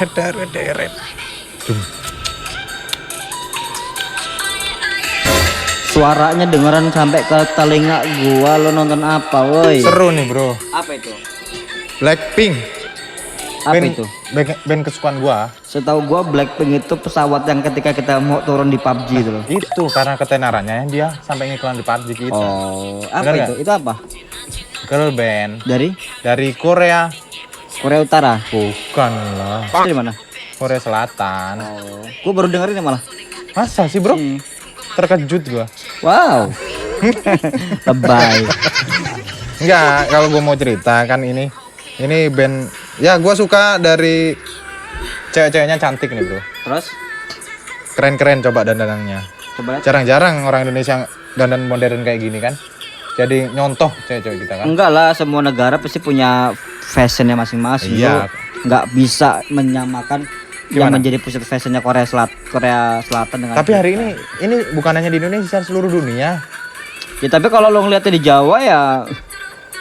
Deret. Suaranya dengeran sampai ke telinga gua. Lo nonton apa, woi? Seru nih, Bro. Apa itu? Blackpink. Apa itu? Band kesukaan gua. Setahu gua Blackpink itu pesawat yang ketika kita mau turun di PUBG itu loh. Itu karena ketenarannya dia sampai ngiklan di PUBG kita. Oh, apa Bener itu? gak? Itu apa? Girl band Dari Korea. Korea Utara. Bukan lah. Dari mana? Korea Selatan. Oh, gua baru dengerin malah. Masa sih, Bro? Hmm. Terkejut gua. Wow. Lebay. Enggak, kalau gua mau cerita kan ini band ya gua suka dari cewek-ceweknya cantik nih, Bro. Terus Keren-keren coba dandanannya. coba lihat. Jarang-jarang orang Indonesia dandan modern kayak gini kan. Jadi nyontoh cewek-cewek kita kan. Enggak lah, semua negara pasti punya fashionnya masing-masing. Iya. Lo nggak bisa menyamakan yang Gimana? menjadi pusat fashionnya Korea Selatan dengan Tapi hari ini bukan hanya di Indonesia, seluruh dunia. ya, tapi kalau lo ngeliatnya di Jawa ya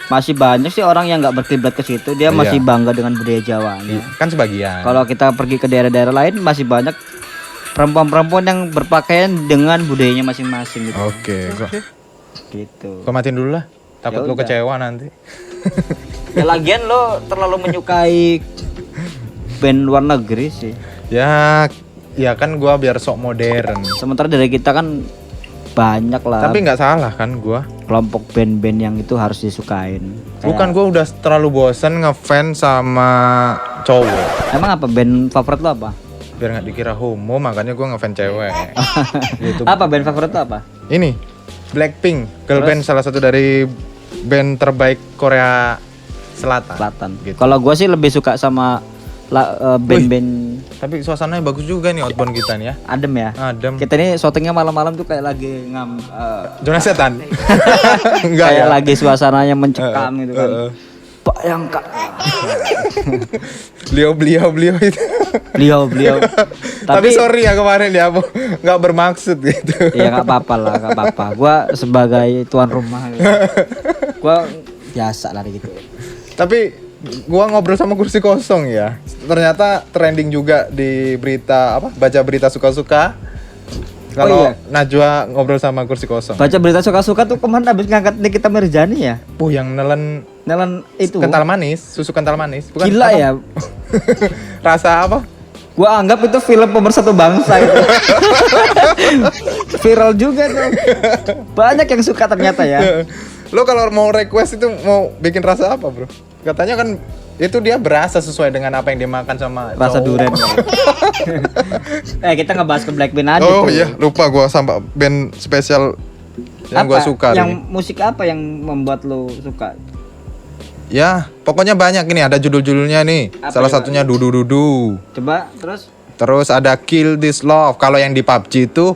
masih banyak sih orang yang nggak berkiblat ke situ. Dia masih Iya. bangga dengan budaya Jawanya. Kan sebagian. Kalau kita pergi ke daerah-daerah lain masih banyak perempuan-perempuan yang berpakaian dengan budayanya masing-masing gitu. Oke, Gitu. gua matiin dulu lah. Takut Ya lu udah. kecewa nanti. Ya lagian lo terlalu menyukai band luar negeri sih. Ya kan gua biar sok modern. Sementara dari kita kan banyak lah Tapi nggak salah kan gua. kelompok band-band yang itu harus disukain. Bukan gua udah terlalu bosen ngefans sama cowok. Emang apa band favorit lo apa? Biar nggak dikira homo, makanya gua ngefans cewek. Gitu. Apa band favorit lo apa? Ini Blackpink, girl band salah satu dari band terbaik Korea Selatan. Selatan. Gitu. Kalau gua sih lebih suka sama band-band Tapi suasananya bagus juga nih outbound kita nih ya. adem ya. Adem. Kita ini syutingnya malam-malam tuh kayak lagi Zona setan. Enggak kayak ya. lagi suasananya mencekam gitu kan. Pak yang kak Beliau itu. beliau. Tapi sorry ya kemarin ya, aku nggak bermaksud gitu. Iya nggak apa-apa lah, nggak apa-apa. Gua sebagai tuan rumah, gitu. Gua biasa lah gitu. Tapi gua ngobrol sama kursi kosong ya. Ternyata trending juga di berita baca berita suka-suka. Kalau iya? Najwa ngobrol sama kursi kosong. Baca berita suka-suka tuh kemana abis ngangkat Nikita Mirzani ya? Yang nelen Nelan itu. kental manis, susu kental manis. Bukan Gila apa? ya. Rasa apa? Gua anggap itu film pemersatu bangsa itu. Viral juga tuh. Banyak yang suka ternyata ya. Lo kalau mau request itu mau bikin rasa apa, Bro? Katanya kan itu dia berasa sesuai dengan apa yang dia makan sama Rasa cowok. durian. Kita ngebahas ke Blackpink aja Oh tuh. iya, lupa gua sama band spesial yang gua suka Yang nih. musik apa yang membuat lo suka? Ya, pokoknya banyak ini ada judul-judulnya nih. Apa Salah coba? satunya Dudu Dudu. Coba terus. Terus ada Kill This Love. Kalau yang di PUBG itu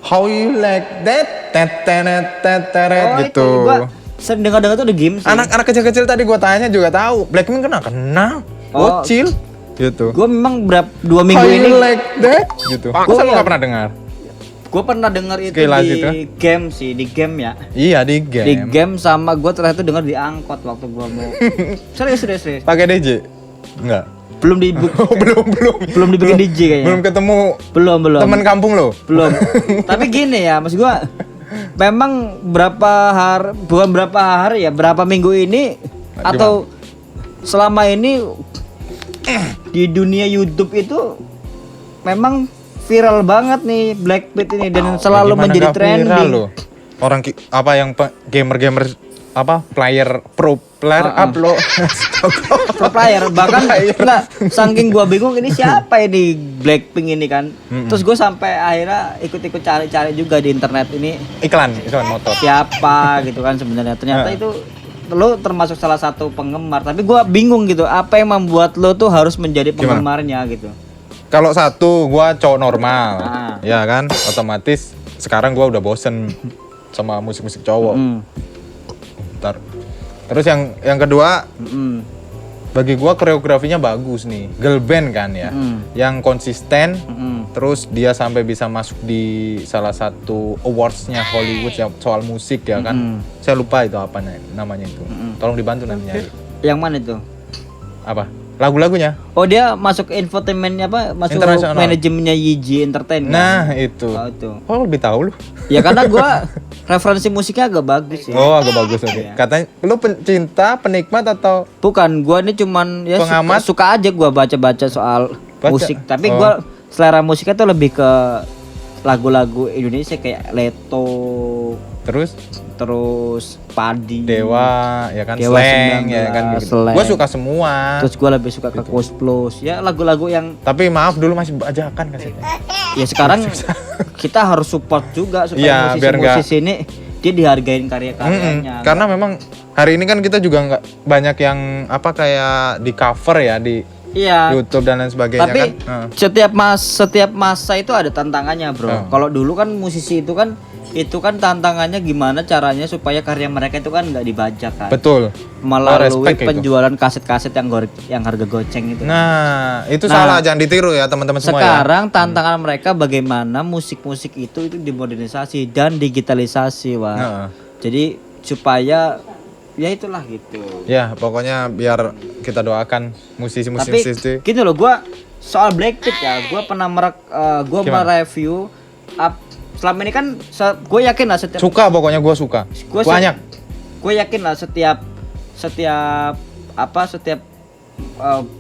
How You Like That Oh, gitu. itu gua sering dengar-dengar tuh di game sih. Anak-anak kecil-kecil tadi gua tanya juga tahu. Blackpink kenal. Oh. Bocil gitu. Gue memang 2 minggu How ini You Like That gitu. Masa lu ya. gak pernah dengar? gue pernah dengar itu Sekilas di itu. game sih, di game ya. Iya di game. Di game sama gue terakhir itu dengar di angkot waktu gue mau. serius. Pakai DJ? Enggak. Belum di belum dibikin DJ kayaknya. Belum ketemu Belum. teman kampung lo. Belum. Tapi gini ya, maksud gue memang berapa hari ya, berapa minggu ini atau selama ini di dunia YouTube itu memang viral banget nih Blackpink ini dan selalu Gimana menjadi nggak viral trending. lo? Orang yang gamer player pro player upload Pro player bahkan enggak, saking gua bingung ini siapa ini Blackpink ini kan. Terus gue sampai akhirnya ikut-ikut cari-cari juga di internet ini iklan motor. siapa gitu kan sebenarnya. Ternyata itu lo termasuk salah satu penggemar, tapi gua bingung gitu apa yang membuat lo tuh harus menjadi penggemarnya gitu. Kalau satu gua cowok normal, Ah. ya kan, otomatis sekarang gua udah bosen sama musik-musik cowok. Ntar. Terus yang kedua, bagi gua koreografinya bagus nih, girl band kan ya, yang konsisten. Terus dia sampai bisa masuk di salah satu awards-nya Hollywood yang soal musik ya kan. Saya lupa itu apa namanya itu. Tolong dibantu nanti nyari. Yang mana itu? Apa? lagu-lagunya. Oh dia masuk infotainmentnya apa? Masuk Internasional. manajemennya YG Entertain kan? Nah, itu. Oh, itu. Oh, lebih tahu lu. Ya karena gua referensi musiknya agak bagus ya. Oh, agak bagus oke. Iya. Katanya lu pencinta, penikmat atau Bukan, gua ini cuman ya Pengamat? suka aja gua baca-baca soal Baca? musik. Tapi Oh. gua selera musiknya tuh lebih ke lagu-lagu Indonesia kayak Leto, terus Padi, Dewa, ya kan, Dewa Slang, ya kan. 19, Gitu. Slang. Gua suka semua. Terus gua lebih suka ke Coast Plus. Ya lagu-lagu yang Tapi maaf dulu masih bajakan kasetnya. ya sekarang kita harus support juga supaya Iya, biar nggak- musisi-musisi ini dia dihargain karya-karyanya. Karena memang hari ini kan kita juga nggak banyak yang apa kayak di cover ya di Iya. YouTube dan lain sebagainya Tapi kan. setiap masa itu ada tantangannya, Bro. Kalau dulu kan musisi itu kan tantangannya gimana caranya supaya karya mereka itu kan nggak dibajak kan. Betul. Melalui respect itu. penjualan kaset-kaset yang harga goceng itu. Nah, itu salah, jangan ditiru ya teman-teman semua ya. Sekarang tantangan mereka bagaimana musik-musik itu dimodernisasi dan digitalisasi, Wak. Heeh. Jadi supaya ya itulah gitu. Ya, pokoknya biar kita doakan Tapi musisi-musisi. gini loh, gua soal Blackpink ya, gua pernah gua Gimana? mereview selama ini kan gue yakin lah setiap Suka pokoknya gua suka. Banyak. Gue yakin lah setiap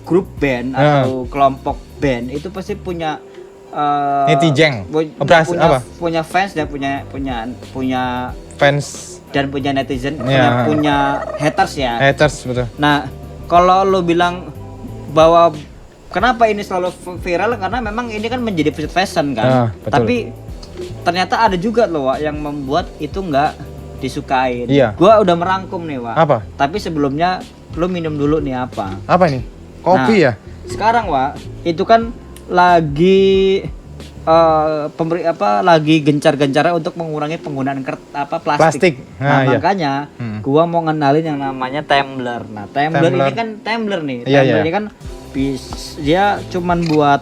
grup band atau kelompok band itu pasti punya Netizen. punya fans dan punya Fans dan punya netizen, Iya. punya haters ya. haters betul. Nah, kalau lo bilang bahwa kenapa ini selalu viral karena memang ini kan menjadi fashion kan. Betul. Tapi ternyata ada juga loh, Wak, yang membuat itu nggak disukain. Iya. Gua udah merangkum nih, Wak. Apa? Tapi sebelumnya lo minum dulu nih apa? Apa ini? Kopi Nah, ya? Sekarang, Wak, itu kan lagi lagi gencar-gencarnya untuk mengurangi penggunaan plastik. Plastik. Nah, Nah, iya. makanya gua mau ngenalin yang namanya tumbler. Nah, tumbler ini kan tumbler nih. Iya, Tumbler iya. ini kan dia cuman buat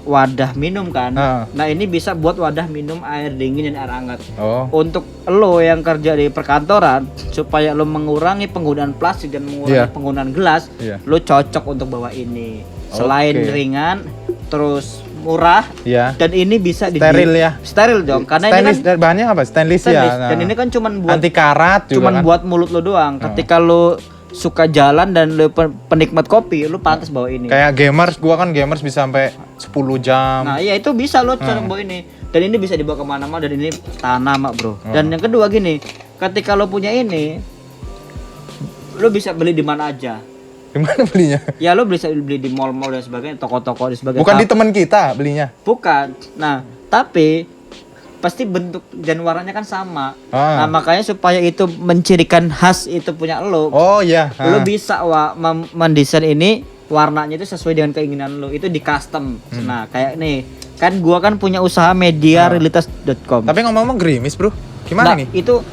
wadah minum kan. Nah, ini bisa buat wadah minum air dingin dan air hangat. Oh. Untuk lo yang kerja di perkantoran supaya lo mengurangi penggunaan plastik dan mengurangi Iya. penggunaan gelas, Iya. lo cocok untuk bawa ini. Selain Oke. ringan, terus murah, Iya. dan ini bisa Steril ya? Steril dong, karena Stainless, ini kan bahannya apa? Stainless, stainless. ya. Nah. Dan ini kan cuman buat anti karat juga cuman kan. buat mulut lo doang. Ketika lo suka jalan dan lo penikmat kopi, lo pantas bawa ini. Kayak gamers, gua kan gamers bisa sampai 10 jam. Nah, iya itu bisa lo cara bawa ini. Dan ini bisa dibawa kemana-mana dan ini tahan lama, Bro. Dan yang kedua gini, ketika lo punya ini, lo bisa beli di mana aja. Gimana belinya? Ya lo bisa beli di mall-mall dan sebagainya, toko-toko dan sebagainya. Bukan di teman kita belinya. Bukan. Nah, tapi pasti bentuk dan warnanya kan sama. Nah, makanya supaya itu mencirikan khas itu punya lo. Oh iya. Lo bisa mendesain ini warnanya itu sesuai dengan keinginan lo. Itu di custom. Nah, kayak nih, kan gua kan punya usaha mediarealitas.com. Tapi ngomong-ngomong gerimis, Bro. Gimana Nah, nih? itu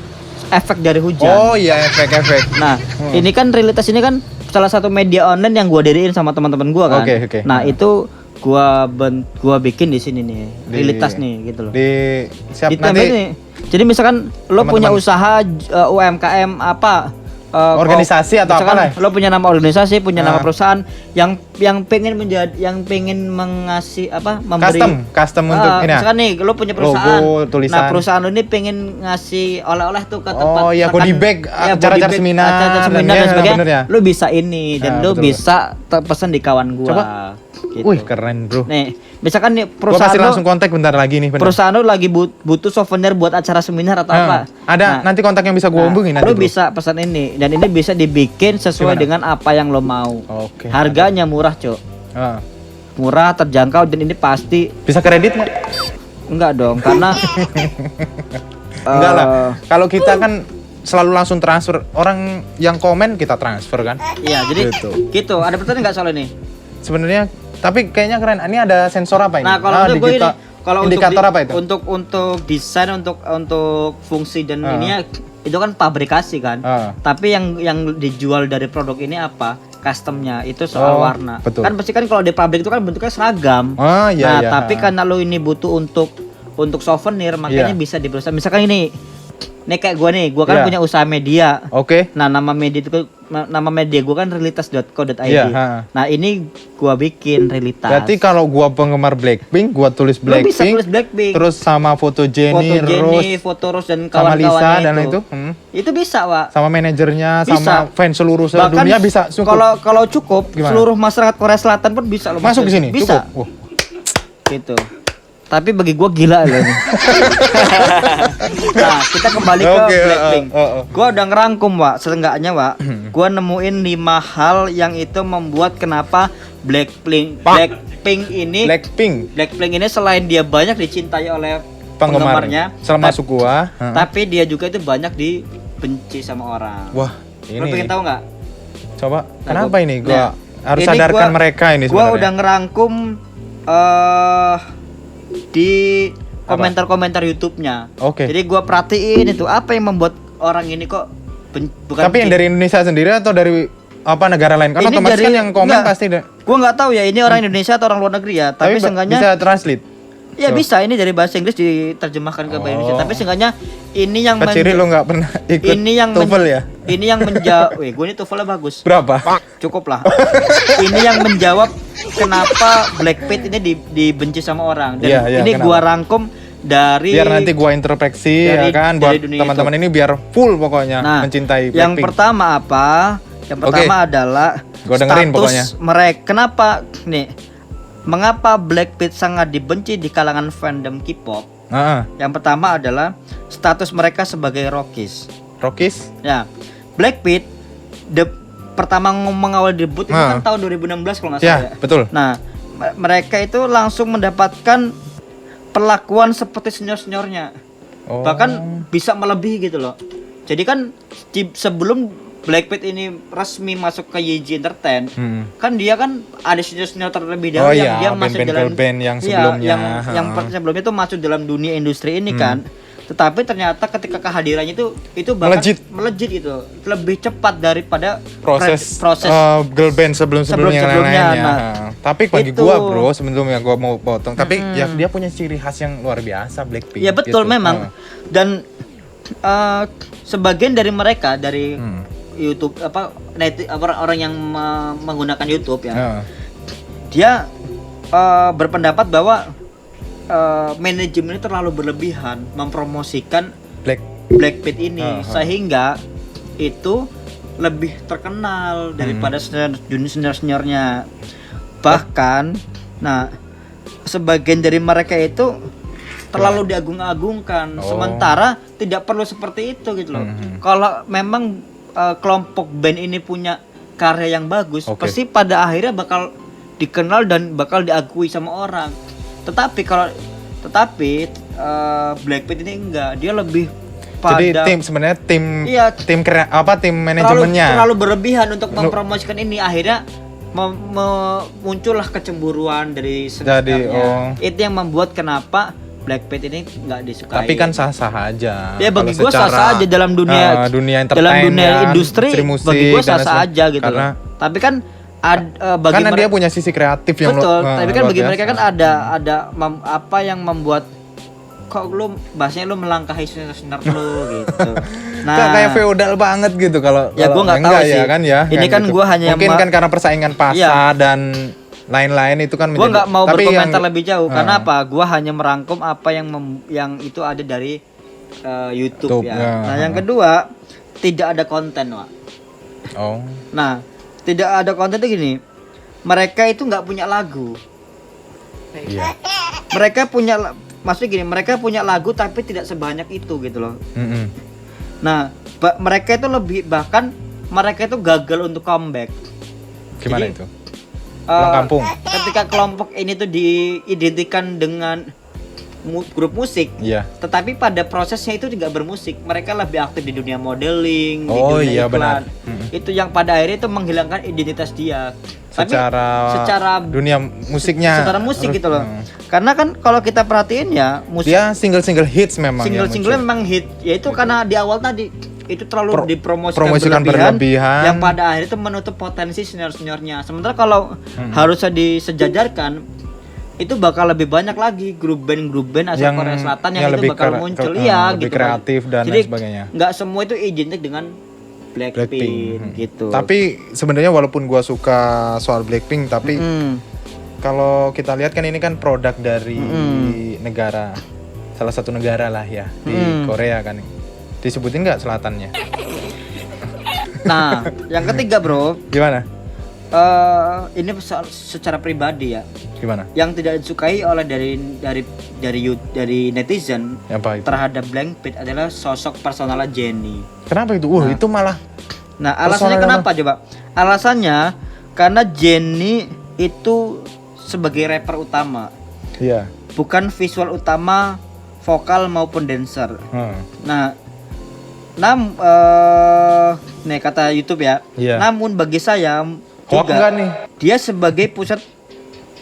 efek dari hujan. Oh iya, efek-efek. Nah, ini kan realitas ini kan salah satu media online yang gua diriin sama teman-teman gua kan. Oke. Nah, itu gua bikin di sini nih, realitas nih gitu loh. Di siap Di nanti ini. Jadi misalkan lo Teman-teman. punya usaha UMKM apa Organisasi atau misalkan apalah. lo punya nama organisasi, punya nama perusahaan yang pengen mengasih memberi custom untuk ini ya? misalkan nih lo punya perusahaan, Logo, tulisan. nah perusahaan lo ini pengen ngasih oleh-oleh tuh ke tempat, Oh iya, misalkan- body bag, ya, acara-acara body bag, seminar, acara-acara dan seminar ya, dan sebagainya, bener ya. lo bisa ini dan Ah, lo betul. bisa pesan di kawan gua. Coba. Gitu. Wih, keren, Bro. Nih, misalkan nih Gua perusahaan pasti lo langsung kontak bentar lagi nih, bener. perusahaan lo lagi butuh souvenir buat acara seminar atau apa. Ada nanti kontak yang bisa gua hubungin nanti. Lo Bro. bisa pesan ini dan ini bisa dibikin sesuai Gimana? dengan apa yang lo mau. Oke. Harganya murah, Cok. Ah. Murah, terjangkau dan ini pasti Bisa kredit nggak? enggak dong karena Enggak lah. Kalau kita kan selalu langsung transfer. Orang yang komen kita transfer kan. Iya, jadi gitu. Ada pertanyaan nggak soal ini? Sebenarnya tapi kayaknya keren. Ini ada sensor apa ini? Nah, kalau untuk gue ini, kalau indikator apa itu? Untuk desain, untuk fungsi dan ininya itu kan pabrikasi kan. Ah. Tapi yang dijual dari produk ini apa? Customnya itu soal warna. Betul. Kan pasti kan kalau di pabrik itu kan bentuknya seragam. Oh iya. Nah, tapi karena lo ini butuh untuk souvenir, makanya bisa dibeli. Misalkan ini kayak gue nih, gue kan Iya. punya usaha media. Oke. Nah, nama media itu nama media gue kan realitas.co.id. Iya, ha. Nah ini gue bikin realitas. Berarti kalau gua penggemar Blackpink, gua tulis Lu bisa Blackpink, tulis Blackpink. terus sama foto Jennie, Rose, foto Rose dan sama Lisa kawan-kawannya dan itu. itu, Itu bisa, Wak. sama manajernya, Bisa. sama fans seluruh Bahkan dunia bisa cukup. Kalau cukup, Gimana? seluruh masyarakat Korea Selatan pun bisa loh Masuk ke sini, Bisa. cukup. Wah. Gitu. Tapi bagi gua gila loh ini. Nah, kita kembali ke Oke, Blackpink. oh. Gua udah ngerangkum, Wak. Seenggaknya, Wak, gua nemuin 5 hal yang itu membuat kenapa Blackpink ini Blackpink ini selain dia banyak dicintai oleh penggemarnya, penggemarnya, masuk gua. tapi dia juga itu banyak dibenci sama orang. Wah, Lu pengen ini tahu nggak? coba Nah, kenapa ini gua nah, harus ini sadarkan gua- mereka ini Gua sebenarnya. udah ngerangkum di komentar-komentar YouTube-nya. Oke. Jadi gua perhatiin itu apa yang membuat orang ini kok bukan Tapi yang dari Indonesia sendiri atau dari apa negara lain? Kan Ini otomatis dari- kan yang komen enggak. pasti gua nggak tahu ya ini orang Indonesia atau orang luar negeri ya, tapi seenggaknya bisa translate. ya bisa ini dari bahasa Inggris diterjemahkan ke bahasa Indonesia. Tapi seenggaknya ini yang Keciri lu nggak pernah ikut ini yang TOEFL ya? Ini yang menjawab, gue ini TOEFL-nya bagus. Berapa? Cukup lah. Ini yang menjawab kenapa Blackpink ini dibenci sama orang. Dan Iya, ini kenapa? gua rangkum dari Biar nanti gua introspeksi ya kan buat dari dunia teman-teman ini biar full pokoknya Nah, mencintai yang Blackpink. pertama apa? Yang pertama adalah Gua dengerin pokoknya. mereka. Kenapa nih? Mengapa Blackpink sangat dibenci di kalangan fandom K-pop? Heeh. Yang pertama adalah status mereka sebagai rockies. Rockies? Ya, Blackpink pertama mengawal debut itu kan tahun 2016 kalau nggak salah. Ya, betul. Nah, mereka itu langsung mendapatkan perlakuan seperti senior-seniornya. Oh. Bahkan bisa melebihi gitu loh. Jadi kan sebelum Blackpink ini resmi masuk ke YG Entertain, kan dia kan ada senior-senior terlebih dahulu yang dia masuk dalam band yang iya, sebelumnya. yang sebelumnya itu masuk dalam dunia industri ini kan. Tetapi ternyata ketika kehadirannya itu bahkan melejit itu lebih cepat daripada proses girl band sebelum-sebelumnya yang sebelum-sebelumnya. lainnya. Nah, tapi bagi itu- gua bro, sebelumnya gua mau potong, tapi ya dia punya ciri khas yang luar biasa Blackpink. Ya betul gitu. memang. Dan sebagian dari mereka dari YouTube orang yang menggunakan YouTube ya. Dia berpendapat bahwa manajemen ini terlalu berlebihan mempromosikan Blackpink ini sehingga itu lebih terkenal daripada senior-seniornya. Bahkan nah sebagian dari mereka itu terlalu diagung-agungkan sementara tidak perlu seperti itu gitu loh. Kalau memang kelompok band ini punya karya yang bagus, pasti pada akhirnya bakal dikenal dan bakal diakui sama orang. Tetapi Blackpink ini enggak, dia lebih pada Jadi sebenarnya tim manajemennya terlalu berlebihan untuk mempromosikan ini, akhirnya muncullah kecemburuan dari sekitarnya. Itu yang membuat kenapa Blackpink ini nggak disukai. Tapi kan sah-sah aja. Ya bagi gue sah-sah aja dalam dunia industri musik, bagi gue sah-sah aja gitu loh. Tapi kan bagi karena dia punya sisi kreatif yang betul. Tapi kan bagi mereka kan ada apa yang membuat kok lu bahasanya lu melangkahi senior lu gitu. Nah, kayak feodal banget gitu kalau ya gue nggak tahu sih. Ya kan ya. Ini kan gitu. gue hanya mungkin kan karena persaingan pasar dan lain-lain itu kan gue nggak mau berkomentar lebih jauh karena apa? Gue hanya merangkum apa yang itu ada dari YouTube ya. Nah yang kedua tidak ada konten, Wak. Nah tidak ada konten itu gini, mereka itu nggak punya lagu. Iya. Mereka punya, maksudnya gini, mereka punya lagu tapi tidak sebanyak itu gitu loh. Nah mereka itu lebih, bahkan mereka itu gagal untuk comeback. Gimana jadi, itu? Pulang kampung. Ketika kelompok ini tuh diidentikan dengan grup musik, tetapi pada prosesnya itu juga bermusik. Mereka lebih aktif di dunia modeling, di dunia iklan. Itu yang pada akhirnya itu menghilangkan identitas dia. Secara dunia musiknya. Secara musik gitu loh. Karena kan kalau kita perhatiin ya, musik dia single hit memang. Single memang hit. Yaitu karena di awal tadi itu terlalu dipromosikan berlebihan yang pada akhirnya itu menutup potensi senior-seniornya. Sementara kalau harusnya disejajarkan, itu bakal lebih banyak lagi grup band asal Korea Selatan yang itu bakal muncul gitu. Lebih kreatif dan jadi sebagainya. Nggak semua itu identik dengan Blackpink gitu. Tapi sebenarnya walaupun gua suka soal Blackpink, tapi kalau kita lihat kan ini kan produk dari negara, salah satu negara lah ya di Korea kan. Disebutin nggak selatannya? Nah, yang ketiga bro, Gimana? ini secara pribadi ya. Gimana? Yang tidak disukai oleh dari netizen Apa itu? terhadap Blackpink adalah sosok personalnya Jennie. Kenapa itu? Itu malah. Nah, alasannya Personalnya kenapa coba? Alasannya karena Jennie itu sebagai rapper utama, Iya. bukan visual utama, vokal maupun dancer. Nah, nih kata YouTube ya. Iya. Namun bagi saya Hoax juga enggak nih?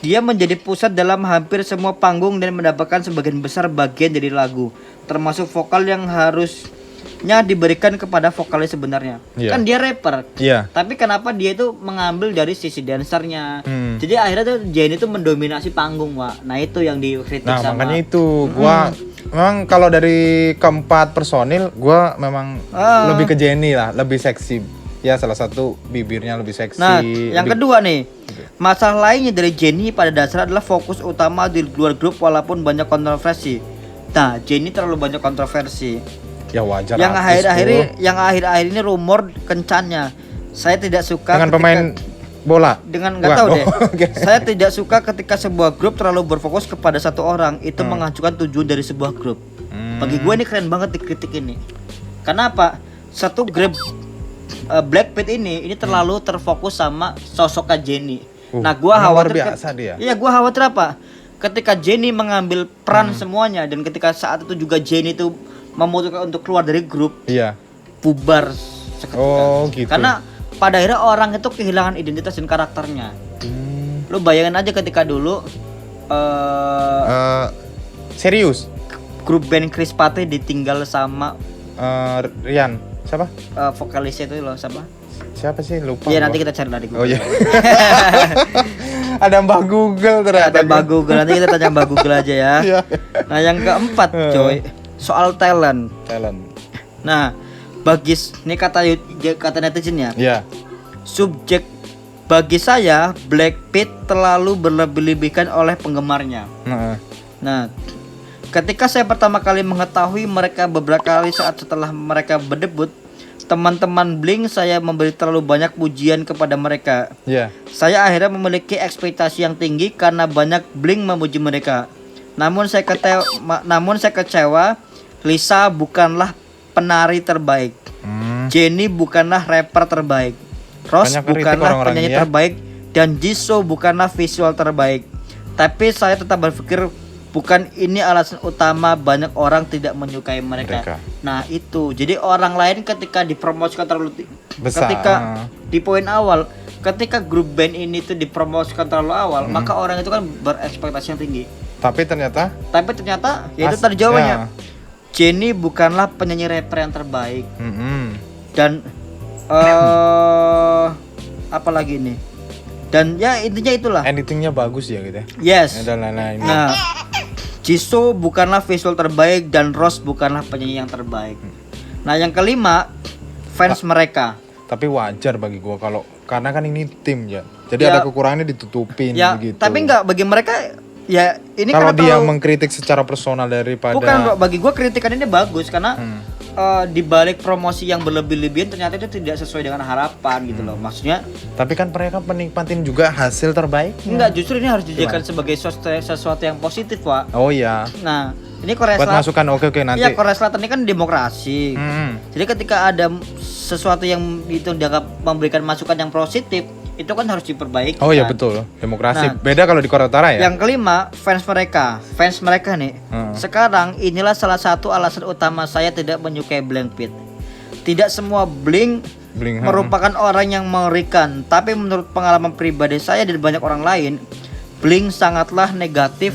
dia menjadi pusat dalam hampir semua panggung dan mendapatkan sebagian besar bagian dari lagu, termasuk vokal yang harusnya diberikan kepada vokalis sebenarnya. Iya. Kan dia rapper. Iya. Tapi kenapa dia itu mengambil dari sisi dancernya? Jadi akhirnya tuh Jennie itu mendominasi panggung, Wak. Nah, itu yang dikritik Nah, sama. makanya itu gua memang kalau dari keempat personil gua memang lebih ke Jennie lah, lebih seksi. Ya salah satu bibirnya lebih seksi. Nah, yang kedua nih, masalah lainnya dari Jennie pada dasarnya adalah fokus utama di luar grup walaupun banyak kontroversi. Nah, Jennie terlalu banyak kontroversi. Ya wajar. Yang artis, akhir-akhir ini rumor kencannya. Saya tidak suka dengan pemain bola. dengan nggak tahu deh. Saya tidak suka ketika sebuah grup terlalu berfokus kepada satu orang, itu menghancurkan tujuan dari sebuah grup. Bagi gue ini keren banget dikritik ini. Kenapa? Satu grup Blackpink ini terlalu terfokus sama sosoknya Jennie. Nah, gua luar khawatir biasa dia. Iya, gua khawatir apa? Ketika Jennie mengambil peran semuanya dan ketika saat itu juga Jennie itu memutuskan untuk keluar dari grup, Iya. bubar seketika. Oh, gitu. Karena pada akhirnya orang itu kehilangan identitas dan karakternya. Lu bayangin aja ketika dulu Serius? grup band Chris Pate ditinggal sama Rian. Siapa? vokalisnya itu loh, siapa? Siapa sih? Lupa. Iya, gua. nanti kita cari dari Google. Oh iya. Ada Mbak Google ternyata. Ada Mbak Google, nanti kita tanya Mbak Google aja ya. Iya. Nah, yang keempat coy, soal talent. Nah, ini kata netizen ya. Iya. Subjek bagi saya Blackpink terlalu berlebih-lebihkan oleh penggemarnya. Nah, ketika saya pertama kali mengetahui mereka beberapa kali setelah mereka berdebut, teman-teman Blink saya memberi terlalu banyak pujian kepada mereka. Iya. Saya akhirnya memiliki ekspektasi yang tinggi karena banyak Blink memuji mereka. Namun saya kecewa. Lisa bukanlah penari terbaik. Jennie bukanlah rapper terbaik. Ross Banyak kritik bukanlah orang-orang penyanyi ya. terbaik dan Jisoo bukanlah visual terbaik. Tapi saya tetap berpikir bukan ini alasan utama banyak orang tidak menyukai mereka. Nah, itu. Jadi orang lain ketika dipromosikan terlalu besar. Ketika di poin awal, ketika grup band ini tuh dipromosikan terlalu awal, maka orang itu kan berekspektasi yang tinggi. Tapi ternyata Ya itu tadi jawabannya. Jennie bukanlah penyanyi rapper yang terbaik. Dan apa lagi nih? Dan ya intinya itulah. editingnya bagus ya gitu ya. Yes. Dan lain-lain. Nah, Jisoo bukanlah visual terbaik dan Ross bukanlah penyanyi yang terbaik. Nah, yang kelima, fans mereka. Tapi wajar bagi gua kalau karena kan ini tim ya. Jadi Ya. ada kekurangannya ditutupin Ya, begitu. tapi enggak bagi mereka ya ini kalau karena dia terlalu- mengkritik secara personal daripada bukan bro, bagi gua kritikan ini bagus karena di balik promosi yang berlebih-lebihan ternyata itu tidak sesuai dengan harapan gitu loh. Maksudnya tapi kan mereka menikmatin juga hasil terbaik. enggak, justru ini harus dijadikan sebagai sesuatu yang positif, Pak. Oh iya. Nah, ini Korea Buat Selatan. masukan oke nanti. Iya, Korea Selatan ini kan demokrasi. Jadi ketika ada sesuatu yang itu dianggap memberikan masukan yang positif, itu kan harus diperbaiki. Oh iya kan? betul. Demokrasi. Nah, Beda kalau di Korea Utara ya. Yang kelima, fans mereka nih. Sekarang inilah salah satu alasan utama saya tidak menyukai Blackpink. Tidak semua Blink merupakan orang yang mengerikan, tapi menurut pengalaman pribadi saya dan banyak orang lain, Blink sangatlah negatif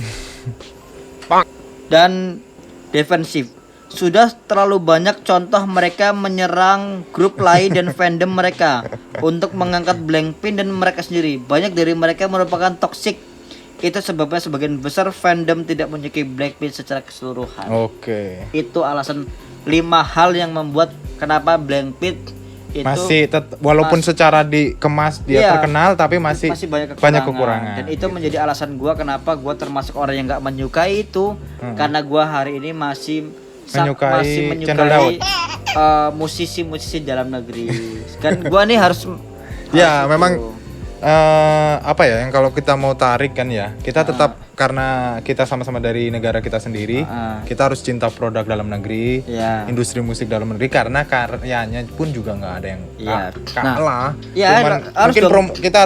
dan defensif. Sudah terlalu banyak contoh mereka menyerang grup lain dan fandom mereka untuk mengangkat Blackpink dan mereka sendiri. Banyak dari mereka merupakan toxic. Itu sebabnya sebagian besar fandom tidak menyukai Blackpink secara keseluruhan. Oke. Itu alasan 5 hal yang membuat kenapa Blackpink itu walaupun secara dikemas dia Iya, terkenal tapi masih banyak kekurangan. Dan itu menjadi alasan gua kenapa gua termasuk orang yang nggak menyukai itu, karena gua hari ini masih Cendol Daud. musisi-musisi dalam negeri. Kan gua nih harus Ya, itu. memang apa ya yang kalau kita mau tarik kan ya, kita tetap karena kita sama-sama dari negara kita sendiri, kita harus cinta produk dalam negeri, Iya. industri musik dalam negeri karena karyanya pun juga nggak ada yang Iya. kalah. Iya, Cuman harus mungkin dong. kita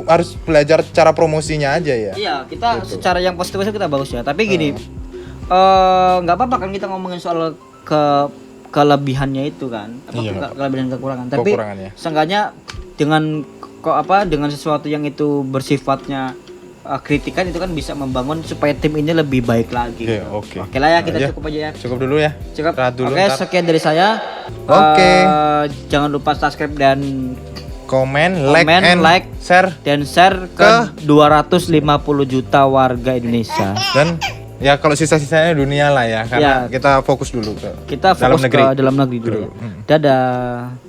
harus belajar cara promosinya aja ya. Iya, kita secara yang positif kita bagus ya. Tapi gini, nggak apa-apa kan kita ngomongin soal kelebihannya itu kan, Iya. kelebihan dan kekurangan. Tapi Kekurangannya. seenggaknya dengan sesuatu yang itu bersifatnya kritikan itu kan bisa membangun supaya tim ini lebih baik lagi. Iya, oke. Oke lah ya, kita Nah, cukup aja ya. Cukup dulu ya. Cukup. Istirahat dulu, Oke, ntar. sekian dari saya. Oke. Jangan lupa subscribe dan Komen, like, share share ke 250 juta warga Indonesia. dan ya kalau sisa-sisanya dunia lah ya karena Ya. kita fokus dulu ke Kita dalam fokus negeri. ke dalam negeri dulu. Dulu. Dadah.